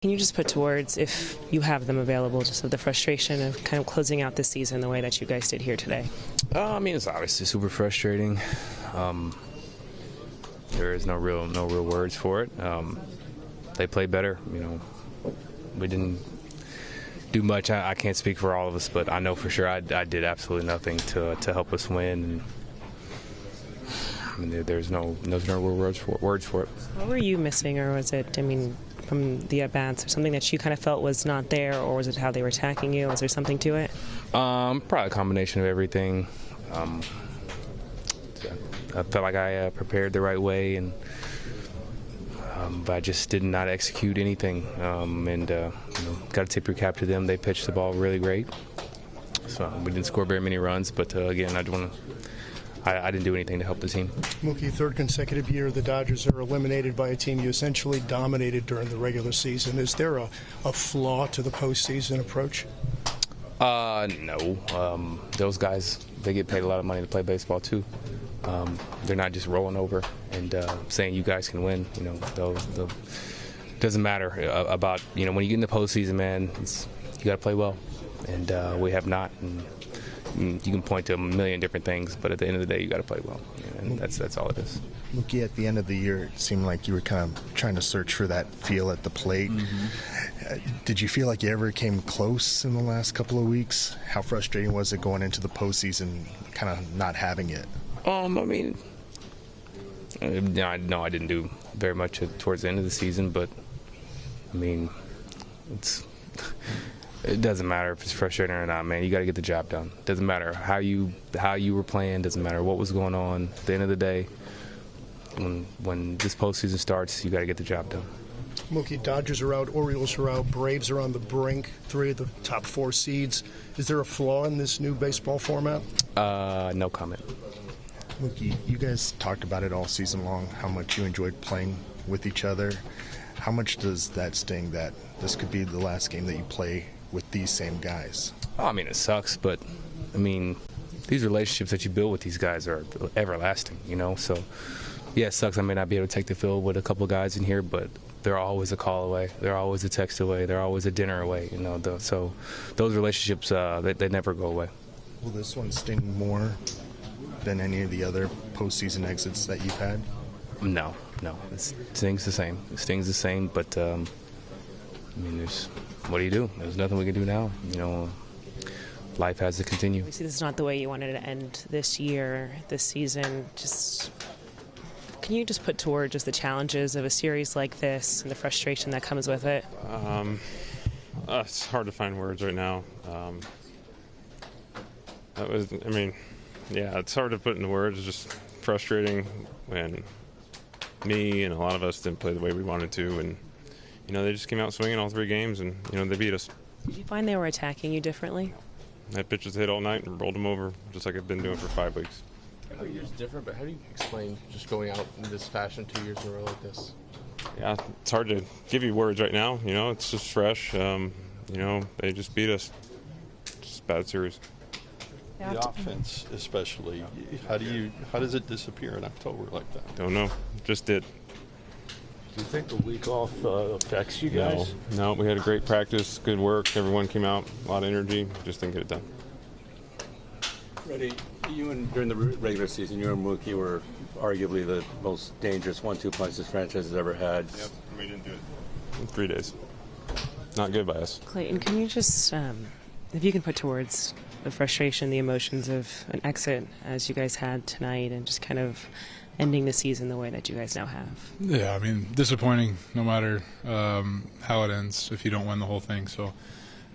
Can you just put to words, if you have them available, just of the frustration of kind of closing out this season the way that you guys did here today? It's obviously super frustrating. There is no real words for it. They played better. We didn't do much. I can't speak for all of us, but I know for sure I did absolutely nothing to help us win. And there's no real words for it. What were you missing, or was it, from the at-bats, or something that you kind of felt was not there, or was it how they were attacking you? Was there something to it? Probably a combination of everything. I felt like I prepared the right way, but I just did not execute anything. Got to tip your cap to them. They pitched the ball really great. So we didn't score very many runs, but again, I didn't do anything to help the team. Mookie, third consecutive year the Dodgers are eliminated by a team you essentially dominated during the regular season. Is there a flaw to the postseason approach? No. Those guys, they get paid a lot of money to play baseball too. They're not just rolling over and saying you guys can win. Doesn't matter about when you get in the postseason, man. You got to play well, and we have not. And you can point to a million different things, but at the end of the day, you got to play well, and that's all it is. Mookie, at the end of the year, it seemed like you were kind of trying to search for that feel at the plate. Mm-hmm. Did you feel like you ever came close in the last couple of weeks? How frustrating was it going into the postseason, kind of not having it? No, I didn't do very much towards the end of the season, but it doesn't matter if it's frustrating or not, man. You got to get the job done. Doesn't matter how you were playing. Doesn't matter what was going on. At the end of the day, when this postseason starts, you got to get the job done. Mookie, Dodgers are out, Orioles are out, Braves are on the brink, 3 of the top 4 seeds. Is there a flaw in this new baseball format? No comment. Mookie, you guys talked about it all season long, how much you enjoyed playing with each other. How much does that sting that this could be the last game that you play with these same guys? It sucks, but these relationships that you build with these guys are everlasting, So yeah, it sucks. I may not be able to take the field with a couple of guys in here, but they're always a call away. They're always a text away. They're always a dinner away, So those relationships, they never go away. Will this one sting more than any of the other postseason exits that you've had? No. It stings the same. But what do you do? There's nothing we can do now. Life has to continue. Obviously, this is not the way you wanted to end this season. Can you just put toward just the challenges of a series like this and the frustration that comes with it? It's hard to find words right now. It's hard to put into words. It's just frustrating when me and a lot of us didn't play the way we wanted to, and they just came out swinging all 3 games, and they beat us. Did you find they were attacking you differently? I had pitches hit all night and rolled them over, just like I've been doing for 5 weeks. Every year's different, but how do you explain just going out in this fashion 2 years in a row like this? Yeah, it's hard to give you words right now. It's just fresh. They just beat us. Just a bad series. The offense, especially, how does it disappear in October like that? Don't know. Just did. Do you think the week off affects you guys? No, we had a great practice, good work. Everyone came out, a lot of energy. Just didn't get it done. Freddie, during the regular season, you and Mookie were arguably the most dangerous 1-2 punch this franchise has ever had. Yep, we didn't do it. In 3 days. Not good by us. Clayton, can you just, if you can put towards the frustration, the emotions of an exit as you guys had tonight, and just kind of ending the season the way that you guys now have? Yeah, disappointing no matter how it ends if you don't win the whole thing. So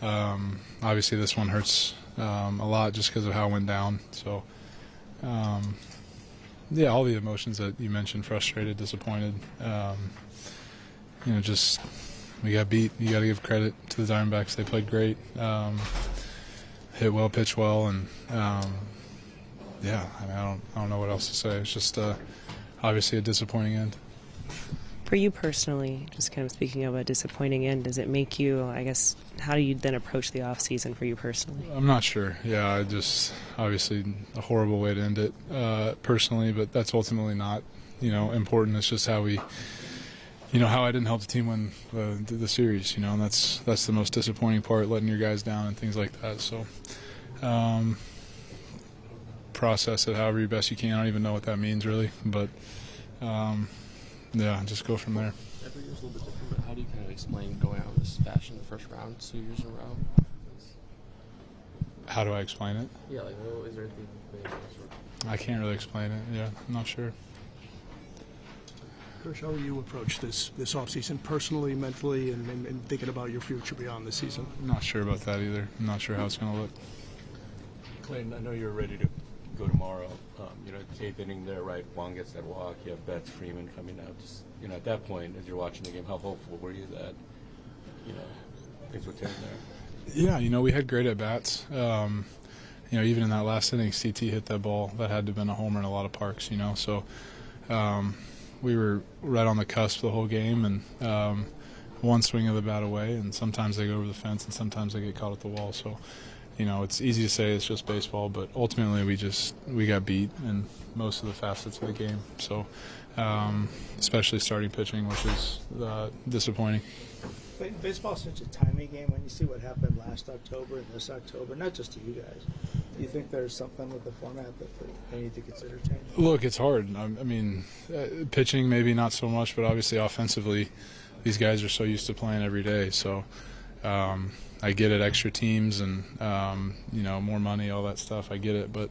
obviously this one hurts a lot just because of how it went down. So all the emotions that you mentioned, frustrated, disappointed. Just we got beat. You got to give credit to the Diamondbacks. They played great. Hit well, pitched well, and I don't know what else to say. It's just obviously a disappointing end. For you personally, just kind of speaking of a disappointing end, does it make you, how do you then approach the off season for you personally? I'm not sure. Yeah, obviously a horrible way to end it personally, but that's ultimately not important. It's just how we how I didn't help the team win the series, and that's the most disappointing part, letting your guys down and things like that. So process it however best you can. I don't even know what that means really, but yeah, just go from there. Every year's a little bit different, but how do you kind of explain going out in this fashion the first round 2 years in a row? How do I explain it? Yeah, like, is there anything I can't really explain it. Yeah, I'm not sure. Kershaw, how will you approach this offseason personally, mentally, and thinking about your future beyond the season? I'm not sure about that either. I'm not sure how it's going to look. Clayton, I know you're ready to go tomorrow. 8th inning there, right? Juan gets that walk. You have Betts, Freeman coming out. Just, at that point, as you're watching the game, how hopeful were you that, things would turn there? Yeah, we had great at-bats. Even in that last inning, CT hit that ball. That had to have been a homer in a lot of parks, So we were right on the cusp the whole game, and one swing of the bat away, and sometimes they go over the fence, and sometimes they get caught at the wall. So, it's easy to say it's just baseball, but ultimately we got beat in most of the facets of the game. So, especially starting pitching, which is disappointing. Baseball is such a timing game. When you see what happened last October and this October, not just to you guys, do you think there's something with the format that they need to consider changing? Look, it's hard. I mean, pitching maybe not so much, but obviously offensively, these guys are so used to playing every day. So I get it, extra teams and more money, all that stuff. I get it, but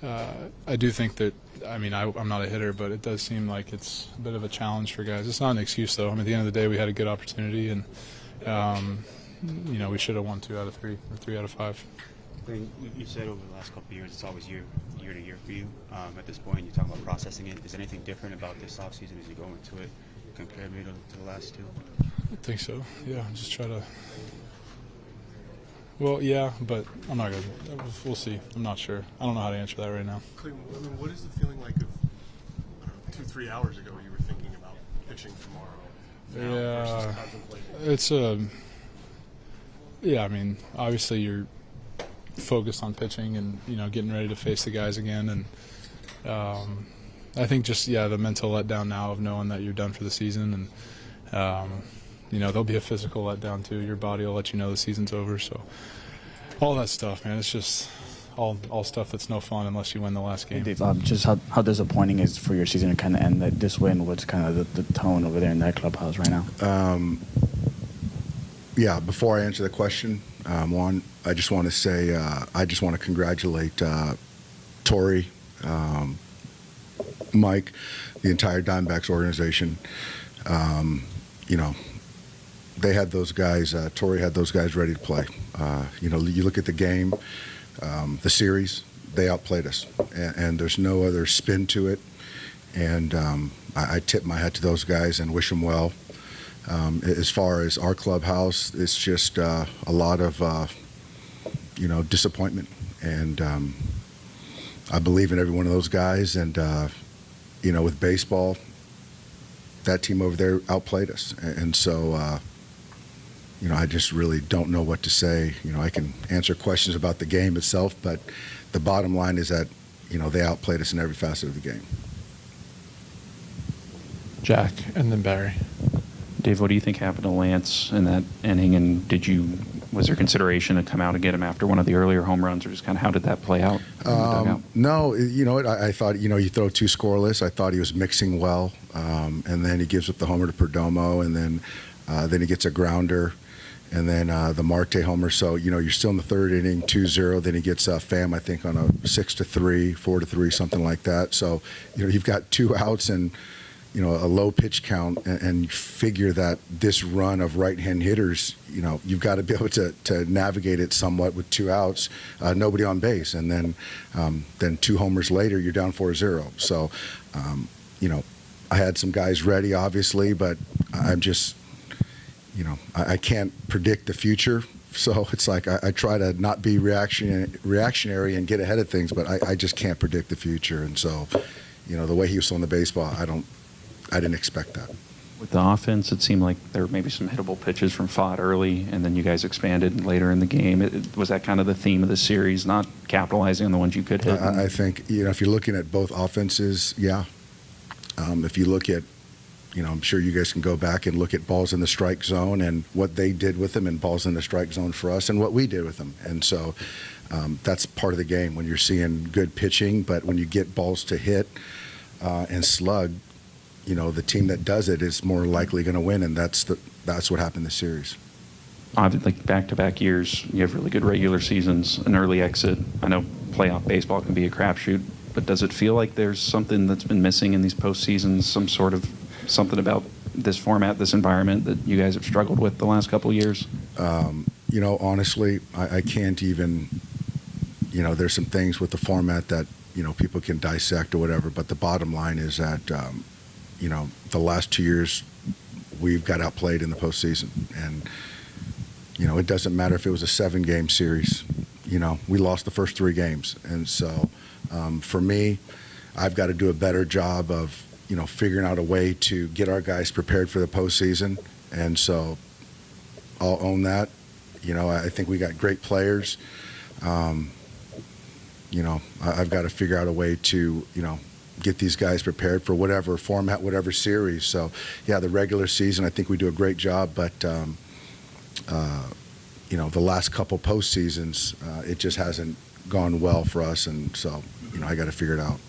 I do think that. I'm not a hitter, but it does seem like it's a bit of a challenge for guys. It's not an excuse, though. At the end of the day, we had a good opportunity, and we should have won 2 out of 3 or 3 out of 5. You said over the last couple of years, it's always year to year for you. At this point, you talk about processing it. Is anything different about this offseason as you go into it compared maybe to the last 2? I think so. Yeah, just try to. Well, yeah, but I'm not going to. We'll see. I'm not sure. I don't know how to answer that right now. Clayton, what is the feeling like of 2-3 hours ago you were thinking about pitching tomorrow? Yeah, it's yeah, obviously you're focused on pitching and, getting ready to face the guys again. And I think just, the mental letdown now of knowing that you're done for the season. And, there'll be a physical letdown too. Your body will let you know the season's over. So all that stuff, man, it's just all stuff that's no fun unless you win the last game. Dave, just how disappointing is for your season to kind of end that this win? What's kind of the tone over there in that clubhouse right now? Yeah, before I answer the question, Juan, I just want to say I just want to congratulate Torrey, Mike, the entire Diamondbacks organization. They had those guys, Torrey had those guys ready to play. You look at the game, the series, they outplayed us. And there's no other spin to it. And I tip my hat to those guys and wish them well. As far as our clubhouse, it's just a lot of, disappointment. And I believe in every one of those guys. And, with baseball, that team over there outplayed us. And so, I just really don't know what to say. I can answer questions about the game itself, but the bottom line is that, they outplayed us in every facet of the game. Jack, and then Barry. Dave, what do you think happened to Lance in that inning, and was there consideration to come out and get him after one of the earlier home runs, or just kind of how did that play out? No, I thought, you throw 2 scoreless. I thought he was mixing well, and then he gives up the homer to Perdomo, and then he gets a grounder, and then the Marte homer. So, you're still in the 3rd inning, 2-0. Then he gets Pham, I think, on a 6-3, 4-3, something like that. So, you've got 2 outs and, a low pitch count, and you figure that this run of right-hand hitters, you've got to be able to navigate it somewhat with 2 outs, nobody on base. And then 2 homers later, you're down 4-0. So, I had some guys ready, obviously, but I'm just, I can't predict the future. So it's like I try to not be reactionary and get ahead of things, but I just can't predict the future. And so, the way he was throwing the baseball, I didn't expect that. With the offense, it seemed like there were maybe some hittable pitches from Fott early, and then you guys expanded later in the game. Was that kind of the theme of the series, not capitalizing on the ones you could hit? I think, if you're looking at both offenses, yeah. If you look at, I'm sure you guys can go back and look at balls in the strike zone and what they did with them, and balls in the strike zone for us, and what we did with them. And so that's part of the game when you're seeing good pitching. But when you get balls to hit and slug, the team that does it is more likely going to win, and that's what happened this series. Obviously, like back-to-back years, you have really good regular seasons, an early exit. I know playoff baseball can be a crapshoot, but does it feel like there's something that's been missing in these postseasons, something about this format, this environment that you guys have struggled with the last couple of years? Honestly, I can't even, there's some things with the format that, people can dissect or whatever, but the bottom line is that, the last 2 years we've got outplayed in the postseason. And, it doesn't matter if it was a 7-game series. We lost the first 3 games. And so for me, I've got to do a better job of, figuring out a way to get our guys prepared for the postseason. And so I'll own that. I think we got great players. I've got to figure out a way to, get these guys prepared for whatever format, whatever series. So, yeah, the regular season, I think we do a great job. But, the last couple postseasons, it just hasn't gone well for us. And so, I got to figure it out.